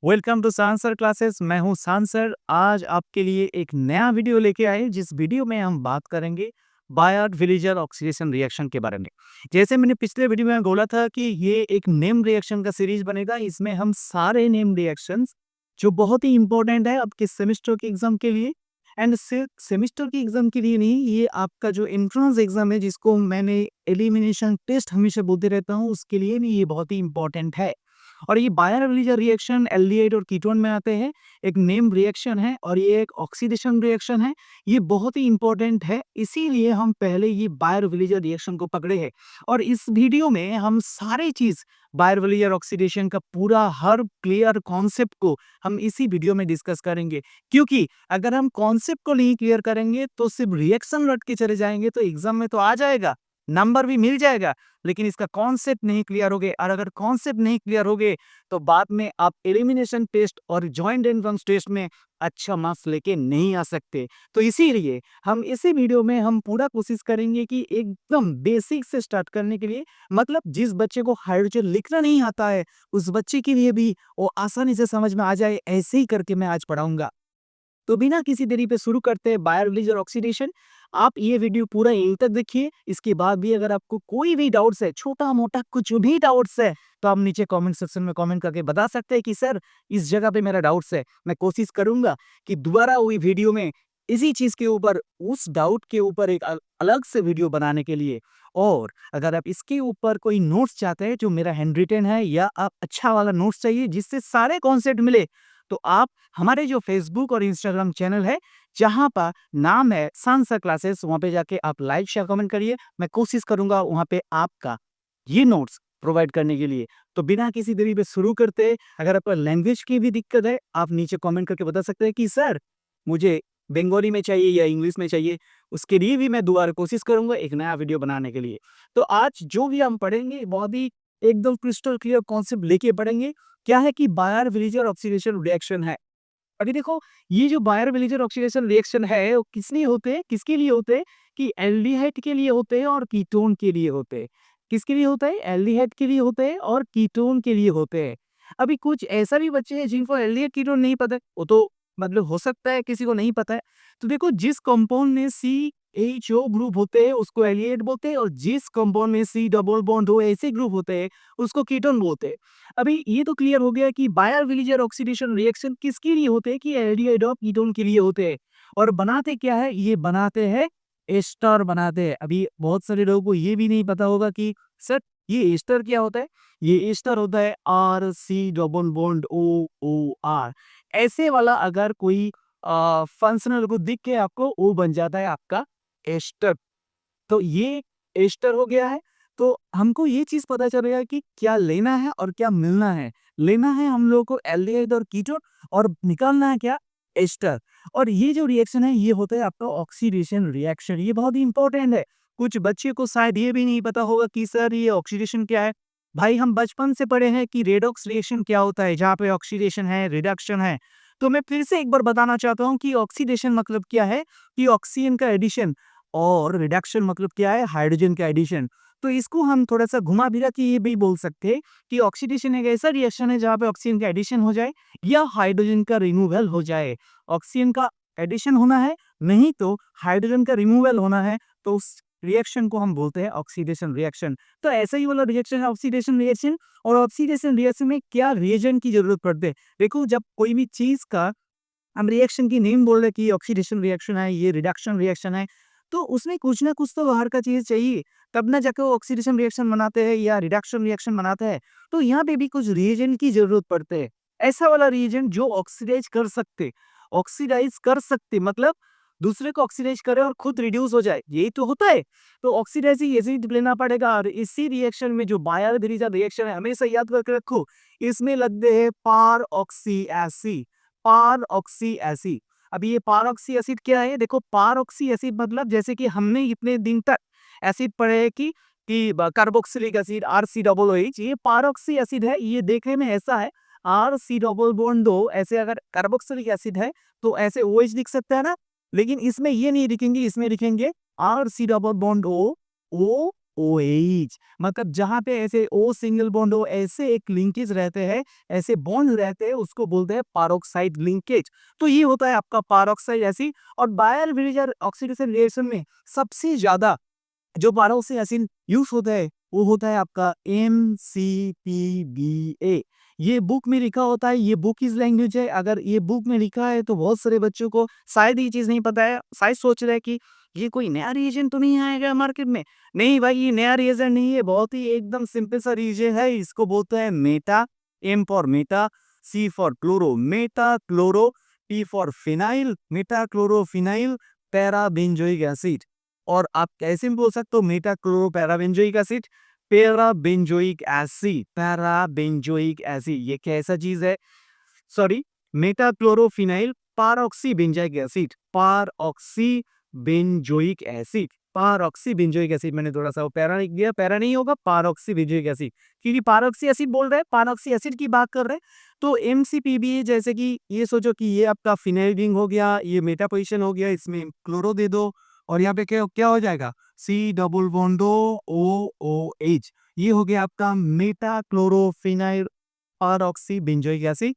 Welcome to Sansar classes. मैं हूं सांसर। आज आपके लिए एक नया वीडियो लेके आए जिस वीडियो में हम बात करेंगे बायड विलेजर ऑक्सीडेशन रिएक्शन के बारे में। जैसे मैंने पिछले वीडियो में बोला था कि ये एक नेम रिएक्शन का सीरीज बनेगा। इसमें हम सारे नेम रिएक्शंस जो बहुत ही इंपॉर्टेंट है आपके सेमेस्टर के एग्जाम के लिए, एंड सिर्फ सेमेस्टर के एग्जाम के लिए नहीं, ये आपका जो एंट्रेंस एग्जाम है जिसको मैंने एलिमिनेशन टेस्ट हमेशा बोलते रहता हूँ, उसके लिए भी ये बहुत ही इंपॉर्टेंट है। और ये बायर रिएक्शन एल्डिहाइड और कीटोन में आते हैं। एक नेम रिएक्शन है और ये एक ऑक्सीडेशन रिएक्शन है। ये बहुत ही इंपॉर्टेंट है, इसीलिए हम पहले ये बायर रिएक्शन को पकड़े हैं। और इस वीडियो में हम सारी चीज बायर ऑक्सीडेशन का पूरा हर क्लियर कॉन्सेप्ट को हम इसी वीडियो में डिस्कस करेंगे। क्योंकि अगर हम कॉन्सेप्ट को नहीं क्लियर करेंगे तो सिर्फ रिएक्शन रट के चले जाएंगे तो एग्जाम में तो आ जाएगा, नंबर भी मिल जाएगा, लेकिन इसका कॉन्सेप्ट नहीं क्लियर होगे। और अगर कॉन्सेप्ट नहीं क्लियर होगे तो बाद में आप एलिमिनेशन टेस्ट और जॉइंट एंट्रेंस टेस्ट में अच्छा मार्क्स लेके नहीं आ सकते। तो इसीलिए हम इसी वीडियो में हम पूरा कोशिश करेंगे कि एकदम बेसिक से स्टार्ट करने के लिए, मतलब जिस बच्चे को हाइड्रोजन लिखना नहीं आता है उस बच्चे के लिए भी वो आसानी से समझ में आ जाए, ऐसे ही करके मैं आज पढ़ाऊंगा। तो बिना किसी देरी पे शुरू करते हैं बायर रिलीज और ऑक्सीडेशन। आप ये वीडियो पूरा एंड तक देखिए। इसके बाद भी अगर आपको कोई भी डाउट्स है, छोटा मोटा कुछ भी डाउट्स है, तो आप नीचे कमेंट सेक्शन में कमेंट करके बता सकते हैं कि सर इस जगह पे मेरा डाउट्स है। मैं कोशिश करूंगा कि दोबारा हुई वीडियो में इसी चीज के ऊपर, उस डाउट के ऊपर एक अलग से वीडियो बनाने के लिए। और अगर आप इसके ऊपर कोई नोट्स चाहते हैं जो मेरा हैंड रिटन है, या आप अच्छा वाला नोट्स चाहिए जिससे सारे कॉन्सेप्ट मिले, तो आप हमारे जो फेसबुक और इंस्टाग्राम चैनल है जहां पर नाम है सांसर क्लासेस, वहां पे जाके आप लाइक शेयर कमेंट करिए। मैं कोशिश करूंगा वहां पे आपका ये नोट्स प्रोवाइड करने के लिए। तो बिना किसी देरी पे शुरू करते, अगर आपको लैंग्वेज की भी दिक्कत है आप नीचे कमेंट करके बता सकते हैं कि सर मुझे बंगाली में चाहिए या इंग्लिश में चाहिए। उसके लिए भी मैं दोबारा कोशिश करूंगा एक नया वीडियो बनाने के लिए। तो आज जो भी हम पढ़ेंगे बहुत ही एकदम क्रिस्टल क्लियर कॉन्सेप्ट लेके पढ़ेंगे। क्या है कि बायर विलेजर ऑक्सीडेशन रिएक्शन है। अभी देखो, ये जो बायर विलेजर ऑक्सीडेशन रिएक्शन है वो किस लिए होते हैं, किसके लिए होते हैं? कि एल्डिहाइड के लिए होते हैं और कीटोन के लिए होते हैं। किसके लिए होता है? एल्डिहाइड के लिए होते हैं और कीटोन के लिए होते हैं। अभी कुछ ऐसा भी बच्चे हैं जिनको एल्डिहाइड कीटोन नहीं पता है, वो तो मतलब हो सकता है किसी को नहीं पता है। तो देखो, जिस कंपाउंड में CHO ग्रुप होते हैं उसको एल्डिहाइड बोलते हैं, और जिस कंपाउंड में C डबल बॉन्ड हो ऐसे ग्रुप होते हैं उसको कीटोन बोलते हैं। अभी ये तो क्लियर हो गया कि बायर विलेजर ऑक्सीडेशन रिएक्शन किसके लिए होते हैं, कि एल्डिहाइड और कीटोन के लिए होते हैं। और बनाते क्या है? ये बनाते हैं एस्टर बनाते हैं। अभी बहुत सारे लोगों को ये भी नहीं पता होगा कि सर ये एस्टर क्या होता है। ये एस्टर होता है RC डबल बॉन्ड OOR। ऐसे वाला अगर कोई फंक्शनल को दिख के आपको वो बन जाता है आपका एस्टर। तो ये एस्टर हो गया है। तो हमको ये चीज पता चलेगा कि क्या लेना है और क्या मिलना है। लेना है हम लोगों को एल्डिहाइड और कीटोन, और निकालना है क्या? एस्टर। और ये जो रिएक्शन है ये होता है आपका ऑक्सीडेशन रिएक्शन। ये बहुत ही इंपॉर्टेंट है। कुछ बच्चे को शायद ये भी नहीं पता होगा कि सर ये ऑक्सीडेशन क्या है। भाई हम बचपन से पढ़े हैं कि रेडॉक्स रिएक्शन क्या होता है, जहाँ पे ऑक्सीडेशन है, रिडक्शन है। तो मैं फिर से एक बार बताना चाहता हूँ कि ऑक्सीडेशन मतलब क्या है, कि ऑक्सीजन का एडिशन, और रिडक्शन मतलब क्या है? हाइड्रोजन का एडिशन। तो इसको हम थोड़ा सा घुमा फिरा के ये भी बोल सकते हैं कि ऑक्सीडेशन एक ऐसा रिएक्शन है जहाँ पे ऑक्सीजन का एडिशन हो जाए या हाइड्रोजन का रिमूवल हो जाए। ऑक्सीजन का एडिशन होना है, नहीं तो हाइड्रोजन का रिमूवल होना है, तो उस रिएक्शन को हम बोलते हैं ऑक्सीडेशन रिएक्शन। तो ऐसा ही वाला रिएक्शन है ऑक्सीडेशन रिएक्शन। और ऑक्सीडेशन रिएक्शन में क्या रिएजेंट की जरूरत पड़ती है? देखो, जब कोई भी चीज का हम रिएक्शन की नेम बोल रहे कि ये ऑक्सीडेशन रिएक्शन है, ये रिडक्शन रिएक्शन है, तो उसमें कुछ ना कुछ तो बाहर का चीज चाहिए, तब ना जाके वो ऑक्सीडेशन रिएक्शन बनाते हैं या रिडक्शन रिएक्शन बनाते हैं। तो यहाँ पे भी कुछ रिएजेंट की जरूरत पड़ते है। ऐसा वाला रिएजेंट जो ऑक्सीडाइज कर सकते, मतलब दूसरे को ऑक्सीडाइज करे और खुद रिड्यूस हो जाए, यही तो होता है। तो ऑक्सीडाइजिंग एजेंट लेना पड़ेगा। और इसी रिएक्शन में जो बायर रिएक्शन है, हमेशा याद करके रखो, इसमें लगते हैं पार ऑक्सी एसिड। पार ऑक्सी एसिड। अब ये पार ऑक्सी एसिड क्या है? देखो, पार ऑक्सी एसिड मतलब जैसे कि हमने इतने दिन तक एसिड पढ़े कि कार्बोक्सिलिक एसिड RC OH, ये पार ऑक्सी एसिड है। ये देखने में ऐसा है, RC डबल बॉन्ड 2, ऐसे अगर कार्बोक्सिलिक एसिड है तो ऐसे OH दिख सकता है ना। लेकिन इसमें ये नहीं दिखेंगे, इसमें दिखेंगे RC double bond O, OH, मतलब जहाँ पे ऐसे O सिंगल बॉन्ड हो, ऐसे एक लिंकेज रहते हैं, ऐसे बॉन्ड रहते हैं, उसको बोलते हैं पैरोक्साइड लिंकेज। तो ये होता है आपका पैरोक्साइड एसिड। और बायर ऑक्सीडेशन रिएक्शन में सबसे ज्यादा जो पैरोक्सी एसिड यूज होता है वो होता है आपका MCPBA। ये बुक में लिखा होता है, ये बुक इस लैंग्वेज है। अगर ये बुक में लिखा है तो बहुत सारे बच्चों को शायद ये चीज नहीं पता है, शायद सोच रहे हैं कि ये कोई नया रिएजेंट तो नहीं आएगा मार्केट में। नहीं भाई, ये नया रिएजेंट नहीं है, बहुत ही एकदम सिंपल सा रिएजेंट है। इसको बोलते हैं meta. M for meta, C for chloro, meta chloro, P for phenyl, meta chlorophenyl parabenzoic acid. और आप कैसे भी बोल सकते हो meta chloro parabenzoic acid, parabenzoic acid, parabenzoic acid. ये कैसा चीज है? Sorry, meta chlorophenyl peroxy benzoic acid, peroxy benzoic acid, peroxy benzoic acid. मैंने थोड़ा सा वो पैरा लिख दिया, पैरा नहीं होगा, पारऑक्सी बेंजोइक एसिड, क्योंकि पारऑक्सी एसिड बोल रहे हैं, पारऑक्सी एसिड की बात कर रहे हैं। तो MCPBA, जैसे कि ये सोचो कि ये आपका फिनाइल रिंग हो गया, ये मेटा पोजिशन हो गया, इसमें क्लोरो दे दो और यहाँ पे क्या क्या हो जाएगा, C डबल बॉन्ड OOH। ये हो गया आपका Meta chlorophenyl peroxy benzoic acid.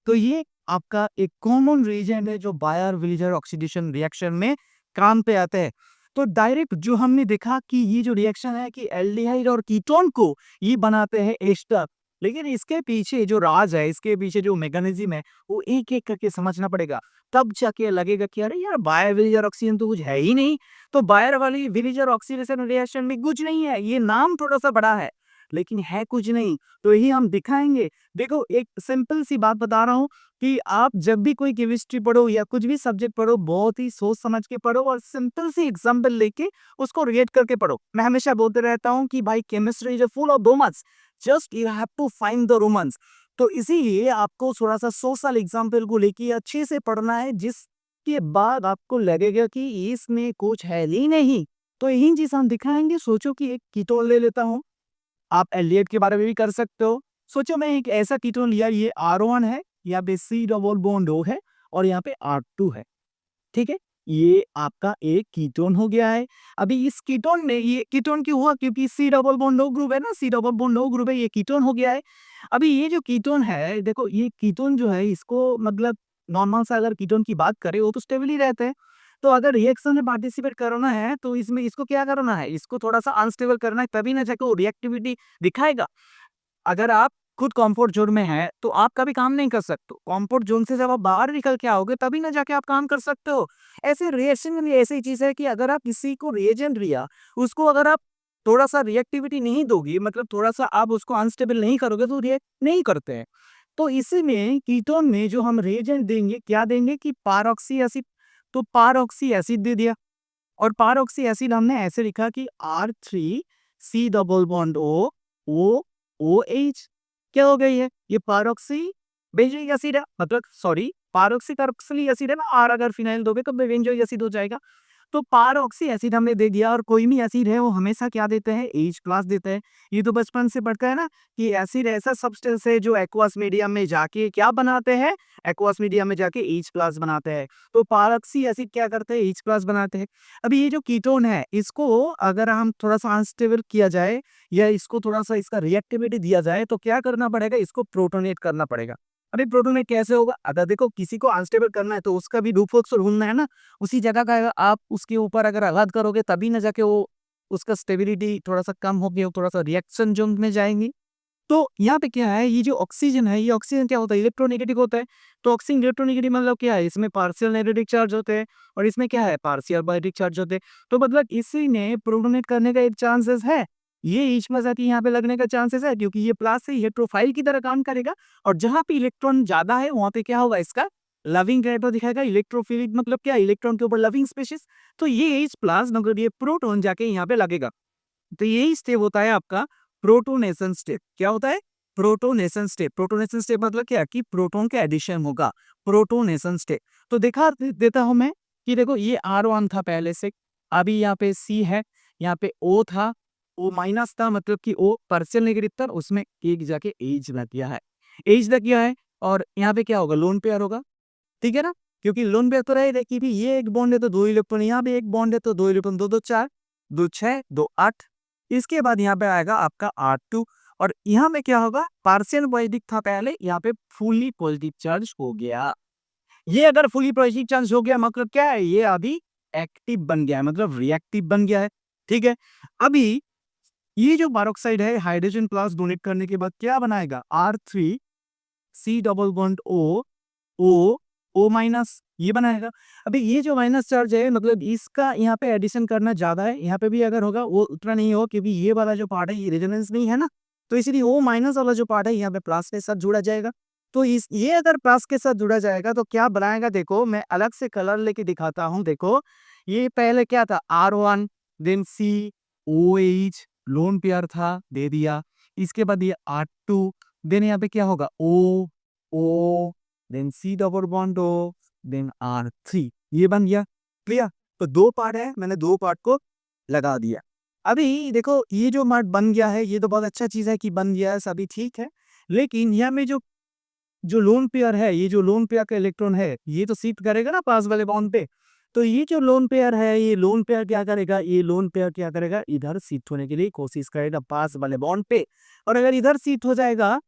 तो ये आपका एक कॉमन रीजन है जो बायर विलीजर ऑक्सीडेशन रिएक्शन में काम पे आते हैं। तो डायरेक्ट जो हमने देखा कि ये जो रिएक्शन है कि एल्डिहाइड और कीटोन को ये बनाते हैं एस्टर, लेकिन इसके पीछे जो राज है, इसके पीछे जो मैकेनिज्म है, वो एक एक करके समझना पड़ेगा। तब जाके लगेगा कि अरे यार, बायर विलीजर ऑक्सीजन तो कुछ है ही नहीं। तो बायर वाली विलीजर ऑक्सीडेशन रिएक्शन में कुछ नहीं है, ये नाम थोड़ा सा बड़ा है लेकिन है कुछ नहीं। तो यही हम दिखाएंगे। देखो, एक सिंपल सी बात बता रहा हूँ कि आप जब भी कोई केमिस्ट्री पढ़ो या कुछ भी सब्जेक्ट पढ़ो, बहुत ही सोच समझ के पढ़ो और सिंपल सी एग्जांपल लेके उसको रिलेट करके पढ़ो। मैं हमेशा बोलते रहता हूँ कि भाई, chemistry is full of romance, just you have to find the romance. तो इसीलिए आपको थोड़ा सा सोशल एग्जाम्पल को लेके अच्छे से पढ़ना है, जिसके बाद आपको लगेगा कि इसमें कुछ है ही नहीं। तो यही चीज हम दिखाएंगे। सोचो कि एक कीटोन ले लेता हूँ, आप एलियट के बारे में भी कर सकते हो। सोचो मैं एक ऐसा कीटोन लिया, ये R1 है, यहाँ पे C डबल बॉन्ड O है और यहाँ पे R2 है। ठीक है, ये आपका एक कीटोन हो गया है। अभी इस कीटोन ने, ये कीटोन क्यों हुआ? क्योंकि C double bond O group है ना, C double bond O group है, ये कीटोन हो गया है। अभी ये जो कीटोन है, देखो ये कीटोन जो है, इसको मतलब नॉर्मल सा अगर कीटोन की बात करें, वो तो स्टेबल ही रहते हैं। तो अगर रिएक्शन में पार्टिसिपेट करना है तो इसमें इसको क्या करना है, इसको थोड़ा सा अनस्टेबल करना है, तभी ना जाके वो रिएक्टिविटी दिखाएगा। अगर आप खुद कंफर्ट जोन में हैं, तो आप कभी काम नहीं कर सकते। कंफर्ट जोन से जब आप बाहर निकल के आओगे, तभी ना जाके आप काम कर सकते हो। ऐसे रिएक्शन में भी ऐसी चीज है कि अगर आप किसी को रिएजेंट दिया, उसको अगर आप थोड़ा सा रिएक्टिविटी नहीं दोगी, मतलब थोड़ा सा आप उसको अनस्टेबल नहीं करोगे, तो रिएक्ट नहीं करते हैं। तो इसी में कीटोन में जो हम रिएजेंट देंगे, क्या देंगे कि पारऑक्सी एसिड। तो पारऑक्सी एसिड दे दिया, और पारऑक्सी एसिड हमने ऐसे लिखा कि R3C डबल बॉन्ड OOH। क्या हो गई है? ये पारऑक्सी बेंजोइक एसिड है, मतलब सॉरी, पारऑक्सी कार्बोक्सिलिक एसिड है ना, R अगर फिनाइल दोगे तो बेंजोइक एसिड हो जाएगा। तो पारऑक्सी एसिड हमने दे दिया, और कोई भी एसिड है वो हमेशा क्या देते हैं, H क्लास देते हैं। ये तो बचपन से पढ़ता है ना कि एसिड ऐसा सब्सटेंस है जो एक्वस मीडियम में जाके क्या बनाते हैं, एक्वस मीडियम में जाके H क्लास बनाते हैं। तो पारऑक्सी एसिड क्या करते हैं, H क्लास बनाते हैं। अभी ये जो कीटोन है, इसको अगर हम थोड़ा सा अनस्टेबल किया जाए या इसको थोड़ा सा इसका रिएक्टिविटी दिया जाए, तो क्या करना पड़ेगा, इसको प्रोटोनेट करना पड़ेगा। अभी प्रोटोनेट कैसे होगा? अगर देखो, किसी को अनस्टेबल करना है तो उसका भी रूपोक्स ढूंढना है ना, उसी जगह का आप उसके ऊपर अगर आघात करोगे, तभी ना जाके वो उसका स्टेबिलिटी थोड़ा सा कम होगी, वो थोड़ा सा रिएक्शन जोन में जाएंगी। तो यहाँ पे क्या है, ये जो ऑक्सीजन है, ये ऑक्सीजन क्या होता है, इलेक्ट्रोनेगेटिव होता है। तो ऑक्सीजन इलेक्ट्रोनेगेटिव मतलब क्या है, इसमें पार्शियल नेगेटिव चार्ज होते हैं और इसमें क्या है, पार्शियल पॉजिटिव चार्ज होते हैं। तो मतलब इसी ने प्रोटोनेट करने का एक चांसेस है। ये H प्लस आती यहाँ पे लगने का चांसेस है, क्योंकि ये प्लस से इलेक्ट्रोफाइल की तरह काम करेगा। और जहाँ पे इलेक्ट्रॉन ज्यादा है, वहां पे क्या होगा, इसका लविंग कैरेक्टर दिखाएगा। इलेक्ट्रोफिलिक मतलब क्या, इलेक्ट्रॉन के ऊपर लविंग स्पेसिस। तो ये H प्लस मतलब ये प्रोटोन जाके यहाँ पे लगेगा। तो यही स्टेप होता है आपका प्रोटोनेशन स्टेप। क्या होता है? Protonation step. प्रोटोनेशन स्टेप मतलब क्या कि प्रोटॉन का एडिशन होगा, प्रोटोनेशन स्टेप। तो दिखा देता हूं मैं कि देखो, ये R1 था पहले से, अभी यहाँ पे C है, यहाँ पे O था, O माइनस था, मतलब कि O पार्शियल नेगेटिव था, उसमें एक जाके H लग गया है, H लग गया है। और यहाँ पे क्या होगा, लोन पेयर होगा। ठीक है ना, क्योंकि लोन पेयर तो रहे कि भी ये एक बॉन्ड है तो दो इलेक्ट्रॉन, यहाँ पे एक बॉन्ड है तो दो इलेक्ट्रॉन, दो दो चार, दो छह, दो आठ, इसके बाद यहाँ पे आएगा आपका R2 और यहाँ पे क्या होगा, पार्शियल पॉजिटिव था पहले, यहाँ पे फुली पॉजिटिव चार्ज हो गया। ये अगर फुली पॉजिटिव चार्ज हो गया मतलब क्या है, ये अभी एक्टिव बन गया है, मतलब रिएक्टिव बन गया है। ठीक है, अभी ये जो पेरोक्साइड है हाइड्रोजन प्लस डोनेट करने के बाद क्या बनाएगा, R3 C double bond O O minus ये बनाएगा। अभी ये जो माइनस चार्ज है मतलब इसका यहाँ पे एडिशन करना ज़्यादा है, यहाँ पे भी अगर होगा वो उतना नहीं होगा क्योंकि ये वाला जो पार्ट है ये रेजोनेंस नहीं है ना, तो इसलिए O माइनस वाला जो पार्ट है यहाँ पे प्लस के साथ जुड़ा जाएगा। तो इस ये अगर प्लस के साथ जुड़ा जाएगा तो क्या बनाएगा, देखो मैं अलग से कलर लेके दिखाता हूँ। देखो ये पहले क्या था, R1 then C OH lone pair था, दे दिया। इसके बाद ये R2 देन यहाँ पे क्या होगा O then C double bond O then R3 ये बन गया। क्लियर, तो दो पार्ट है, मैंने दो पार्ट को लगा दिया। अभी देखो ये जो पार्ट बन गया है ये तो बहुत अच्छा चीज है कि बन गया है, सभी ठीक है, लेकिन यहाँ में जो जो लोन पेयर है, ये जो लोन पेयर का इलेक्ट्रॉन है ये तो शिफ्ट करेगा ना पास वाले बॉन्ड पे। तो ये जो लोन पेयर है, ये लोन पेयर क्या करेगा, ये लोन पेयर क्या करेगा, इधर शिफ्ट होने के लिए कोशिश करेगा पास वाले बॉन्ड पे। और अगर इधर शिफ्ट हो जाएगा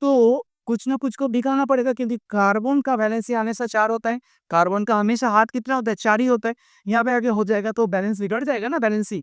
तो कुछ ना कुछ को दिखाना पड़ेगा क्योंकि कार्बन का बैलेंस हमेशा 4 होता है, कार्बन का हमेशा हाथ कितना होता है, 4 ही होता है। यहाँ पे आगे हो जाएगा तो बैलेंस बिगड़ जाएगा ना, बैलेंस ही।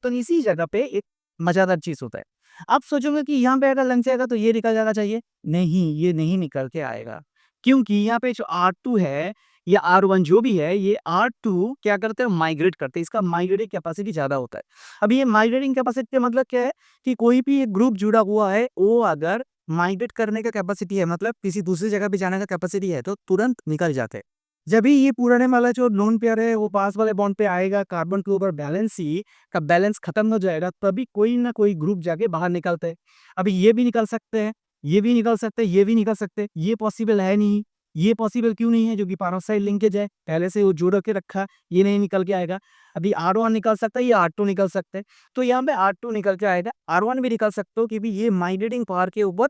तो इसी जगह पे एक मजेदार चीज होता है। आप सोचोगे कि यहाँ पे अगर लंच आएगा तो ये निकल जाना चाहिए, नहीं ये नहीं निकल के आएगा, क्योंकि यहाँ पे जो R2 है या R1 जो भी है, ये R2 क्या करते हैं, माइग्रेट करते हैं, इसका माइग्रेटिंग कैपेसिटी ज्यादा होता है। अब ये माइग्रेटिंग कैपेसिटी का मतलब क्या है कि कोई भी एक ग्रुप जुड़ा हुआ है वो अगर माइग्रेट करने का कैपेसिटी है, मतलब किसी दूसरी जगह पे जाने का कैपेसिटी है, तो तुरंत निकल जाते हैं। जब भी ये पुराने वाला जो लोन पेयर है वो पास वाले बॉन्ड पे आएगा, कार्बन के ऊपर बैलेंस ही का बैलेंस खत्म हो जाएगा, तभी कोई ना कोई ग्रुप जाके बाहर निकलते हैं। अभी ये भी निकल सकते हैं, ये भी निकल सकते हैं, ये भी निकल सकते हैं, ये पॉसिबल है नहीं। ये पॉसिबल क्यों नहीं है, जो कि पैरोक्साइड लिंकेज है पहले से वो जोड़ के रखा, ये नहीं निकल के आएगा। अभी R1 निकल सकता है, ये R2 निकल सकते हैं, तो यहाँ पे R2 निकल के आएगा, R1 भी निकल सकते हो क्योंकि ये माइग्रेटिंग पावर के ऊपर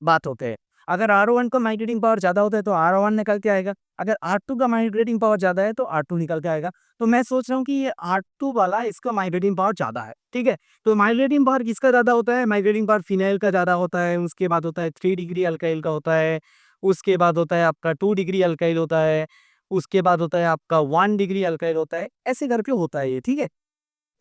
बात होते हैं। अगर R1 का माइग्रेटिंग पावर ज़्यादा होता है तो R1 निकल के आएगा, अगर R2 का माइग्रेटिंग पावर ज़्यादा है तो R2 निकल के आएगा। तो मैं सोच रहा हूँ कि ये R2 वाला इसका माइग्रेटिंग पावर ज़्यादा है, ठीक है? तो माइग्रेटिंग पावर किसका ज़्यादा होता है? माइग्रेटिंग पावर फिनाइल का ज़्यादा होता है, उसके बाद होता है 3 डिग्री अल्काइल का होता है, उसके बाद होता है आपका 2 डिग्री अल्काइल होता है, उसके बाद होता है आपका 1 डिग्री अल्काइल होता है, ऐसे करके होता है ये, ठीक है?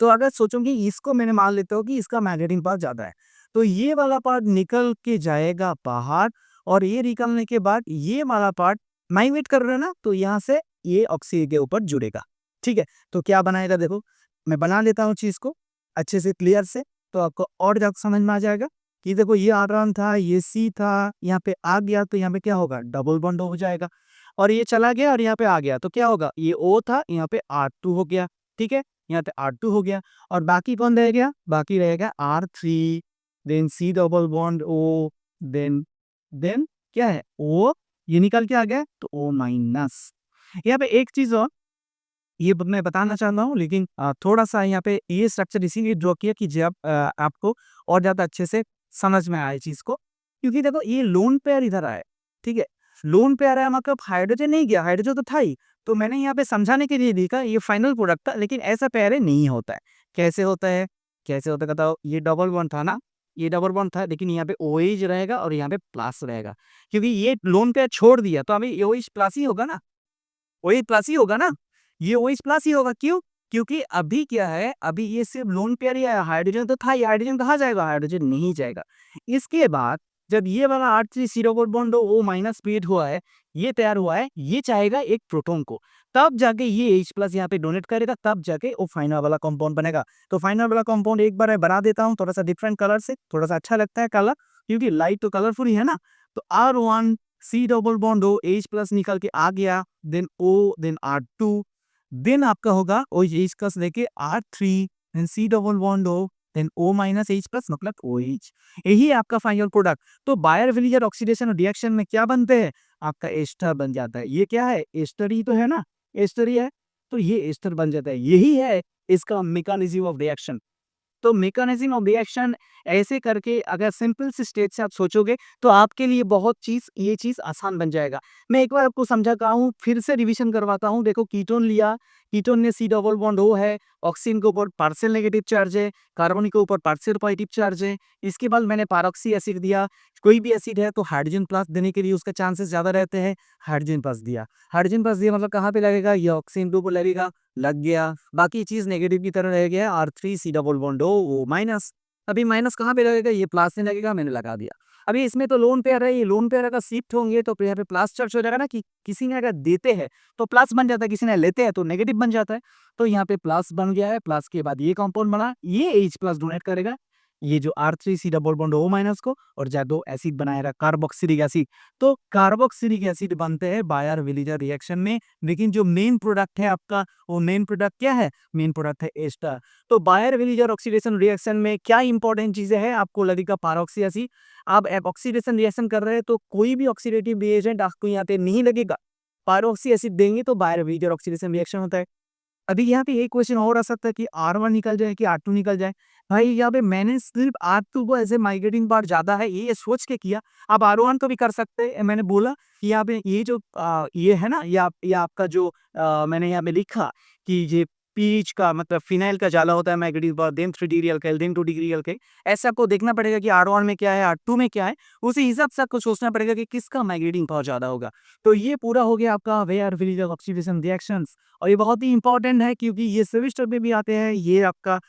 तो अगर सोचूंगी इसको मैंने मान लेता हूँ कि इसका मैग्नेटिक पावर ज्यादा है, तो ये वाला पार्ट निकल के जाएगा बाहर, और ये निकलने के बाद ये वाला पार्ट माइग्रेट कर रहा है ना, तो यहाँ से ये ऑक्सीजन के ऊपर जुड़ेगा। ठीक है, तो क्या बनाएगा, देखो मैं बना लेता हूँ चीज को अच्छे से क्लियर से, तो आपको और ज्यादा समझ में आ जाएगा कि देखो ये R1 था, ये C था, यहाँ पे आ गया तो यहाँ पे क्या होगा, डबल बॉन्ड हो जाएगा, और ये चला गया और यहाँ पे आ गया तो क्या होगा, ये O था, यहाँ पे R2 हो गया। ठीक है, यहाँ पे R2 हो गया, और बाकी कौन रह गया, बाकी रहेगा R3 then C double bond O then क्या है O, ये निकल के आ गया तो O माइनस। यहाँ पे एक चीज और ये मैं बताना चाहता हूँ, लेकिन थोड़ा सा यहाँ पे ये स्ट्रक्चर इसीलिए ड्रॉ किया कि जब आपको और ज्यादा अच्छे से समझ में आए चीज को, क्योंकि देखो ये लोन पेयर इधर आए, ठीक है, लोन पेयर आया मतलब हाइड्रोजन नहीं गया, हाइड्रोजन तो था ही, तो मैंने यहाँ पे समझाने के लिए लिखा ये फाइनल प्रोडक्ट था, लेकिन ऐसा पेयर नहीं होता है। कैसे होता है, कैसे होता है बताओ, ये डबल बॉन्ड था ना, ये डबल बॉन्ड था, लेकिन यहाँ पे OH रहेगा और यहाँ पे प्लस रहेगा, क्योंकि ये लोन पेयर छोड़ दिया तो अभी OH प्लस ही होगा ना, OH प्लस ही होगा ना, ये OH प्लस ही होगा, क्यों, क्योंकि अभी क्या है, अभी ये सिर्फ लोन पेयर ही है, हाइड्रोजन तो था ही, हाइड्रोजन कहाँ जाएगा, हाइड्रोजन नहीं जाएगा। इसके बाद जब ये वाला R3 सीरो बॉन्ड O माइनस स्पीड हुआ है, ये तैयार हुआ है, ये चाहेगा एक प्रोटॉन को, तब जाके ये H प्लस यहाँ पे डोनेट करेगा, तब जाके वो फाइनल वाला कंपाउंड बनेगा। तो फाइनल वाला कंपाउंड एक बार मैं बना देता हूँ थोड़ा सा डिफरेंट कलर से, थोड़ा सा अच्छा लगता है कलर, क्योंकि लाइट तो कलरफुल ही है ना। तो R1 C double bond O H plus निकल के आ गया, then O then R2, then आपका होगा ओ H प्लस लेके R3 then C double bond O then O minus H plus मतलब OH, यही है आपका फाइनल प्रोडक्ट। तो बायर-विलियर ऑक्सीडेशन रिएक्शन में क्या बनते हैं, आपका एस्टर बन जाता है। ये क्या है, एस्टर ही तो है ना, एस्टर ही है, तो ये एस्टर बन जाता है, यही है इसका मैकेनिज्म ऑफ रिएक्शन। तो मैकेनिज्म ऑफ रिएक्शन ऐसे करके अगर सिंपल सी स्टेज से आप सोचोगे तो आपके लिए बहुत चीज ये चीज आसान बन जाएगा। मैं एक बार आपको समझाता हूँ, फिर से रिवीजन करवाता हूँ। देखो कीटोन लिया, कीटोन में C डबल बॉन्ड O है, ऑक्सीजन के ऊपर पार्शियल नेगेटिव चार्ज है, कार्बोनिक के ऊपर पार्शियल पॉजिटिव चार्ज है। इसके बाद मैंने पैरोक्सी एसिड दिया, कोई भी एसिड है तो हाइड्रोजन प्लस देने के लिए उसका चांसेस ज़्यादा रहते हैं, हाइड्रोजन प्लस दिया। हाइड्रोजन प्लस दिया मतलब कहाँ पे लगेगा, ये ऑक्सीजन के ऊपर लगेगा, लग गया। बाकी चीज़ नेगेटिव की तरह रह गया, R3C double bond O minus. अभी माइनस कहाँ पे लगेगा, ये प्लस में लगेगा, मैंने लगा दिया। अभी इसमें तो लोन पेयर है, ये लोन पेयर अगर शिफ्ट होंगे तो यहाँ पे प्लस चार्ज हो जाएगा ना, कि किसी ने अगर देते हैं तो प्लस बन जाता है, किसी ने लेते हैं तो नेगेटिव बन जाता है। तो यहाँ पे प्लस बन गया है, प्लस के बाद ये कंपाउंड बना, ये H प्लस डोनेट करेगा ये जो R3C double bond O minus को, और जब दो एसिड बनाएगा कार्बोक्सिलिक एसिड, तो कार्बोक्सिलिक एसिड बनते हैं बायर विलीजर रिएक्शन में। लेकिन जो मेन प्रोडक्ट है आपका, वो मेन प्रोडक्ट क्या है, मेन प्रोडक्ट है एस्टर। तो बायर विलीजर ऑक्सीडेशन रिएक्शन में क्या इंपॉर्टेंट चीजें हैं, आपको लगेगा पैरोक्सी एसिड। आप ऑक्सीडेशन रिएक्शन कर रहे हैं तो कोई भी ऑक्सीडेटिव रिएजेंट आपको यहाँ पे नहीं लगेगा, पैरोक्सी एसिड देंगे तो बायर विलीजर ऑक्सीडेशन रिएक्शन होता है। अभी यहाँ पे एक क्वेश्चन और आ सकता है कि R1 निकल जाए कि R2 निकल जाए। भाई यहाँ पे मैंने सिर्फ R2 को ऐसे माइग्रेटिंग पार्ट ज्यादा है ये सोच के किया। आप R1 तो भी कर सकते हैं। मैंने बोला कि यहाँ पे ये जो ये है ना, ये आपका जो मैंने यहाँ पे लिखा कि ये पीच का मतलब फिनाइल का जाला होता है magnetic part, then 3 degree alkyl, then 2 degree alkyl. ऐसे आपको देखना पड़ेगा कि R1 में क्या है, R2 में क्या है, उसी हिसाब से आपको सोचना पड़ेगा कि किसका माइग्रेटिंग पावर ज्यादा होगा। तो ये पूरा हो गया आपका वेयर विलीजर ऑक्सीडेशन रिएक्शंस, और ये बहुत ही इंपॉर्टेंट है क्योंकि ये सेमेस्टर में भी आते हैं। ये आपका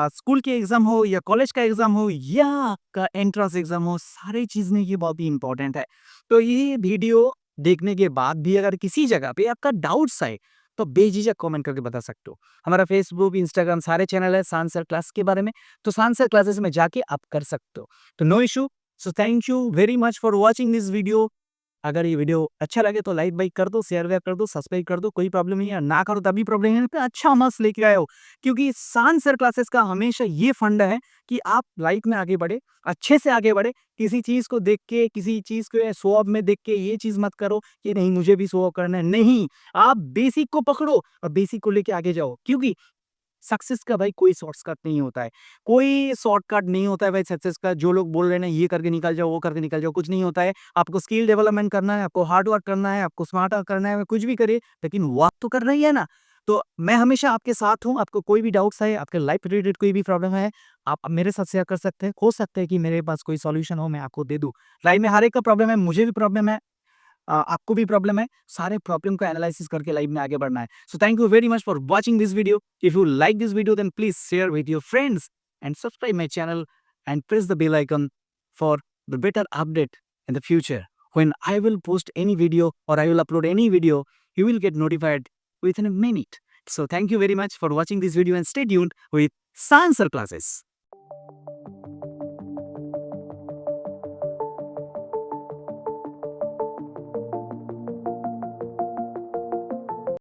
स्कूल के एग्जाम हो या कॉलेज का एग्जाम हो या आपका एंट्रेंस एग्जाम हो, सारी चीज में ये बहुत ही इंपॉर्टेंट है। तो ये वीडियो देखने के बाद भी अगर किसी जगह पे आपका डाउट्स आए तो बेझिझक कमेंट करके बता सकते हो। हमारा फेसबुक इंस्टाग्राम सारे चैनल है साइंस क्लास के बारे में, तो साइंस क्लासेस में जाके आप कर सकते हो, तो no issue. So thank you very much for watching this video. अगर ये वीडियो अच्छा लगे तो लाइक बाइक कर दो, शेयर वेयर कर दो, सब्सक्राइब कर दो, कोई प्रॉब्लम नहीं है। ना करो तभी प्रॉब्लम है, तो अच्छा मार्क्स लेके आए हो। क्योंकि शान सर क्लासेस का हमेशा ये फंडा है कि आप लाइफ में आगे बढ़े, अच्छे से आगे बढ़े। किसी चीज को देख के, किसी चीज को शो ऑफ में देख के ये चीज मत करो कि नहीं मुझे भी शो ऑफ करना है, नहीं। आप बेसिक को पकड़ो और बेसिक को लेके आगे जाओ, क्योंकि सक्सेस का भाई कोई शॉर्टकट नहीं होता है, कोई शॉर्टकट नहीं होता है भाई सक्सेस का। जो लोग बोल रहे हैं ना ये करके निकल जाओ, वो करके निकल जाओ, कुछ नहीं होता है। आपको स्किल डेवलपमेंट करना है, आपको हार्ड वर्क करना है, आपको स्मार्ट वर्क करना है, कुछ भी करे लेकिन वर्क तो करना ही है ना। तो मैं हमेशा आपके साथ हूँ। आपको कोई भी डाउट्स है, आपके लाइफ रिलेटेड कोई भी प्रॉब्लम है, आप मेरे साथ शेयर कर सकते हैं। हो सकता है कि मेरे पास कोई सॉल्यूशन हो, मैं आपको दे दूं। लाइफ में हर एक का प्रॉब्लम है, मुझे भी प्रॉब्लम है, आपको भी प्रॉब्लम है। सारे प्रॉब्लम को एनालिसिस करके लाइफ में आगे बढ़ना है। So thank you very much for watching this video. If you like this video then please share with your friends and subscribe my channel and press the bell icon for the better update in the future. When I will post any video or I will upload any video, you will get notified within a minute. So thank you very much for watching this video and stay tuned with Science Classes.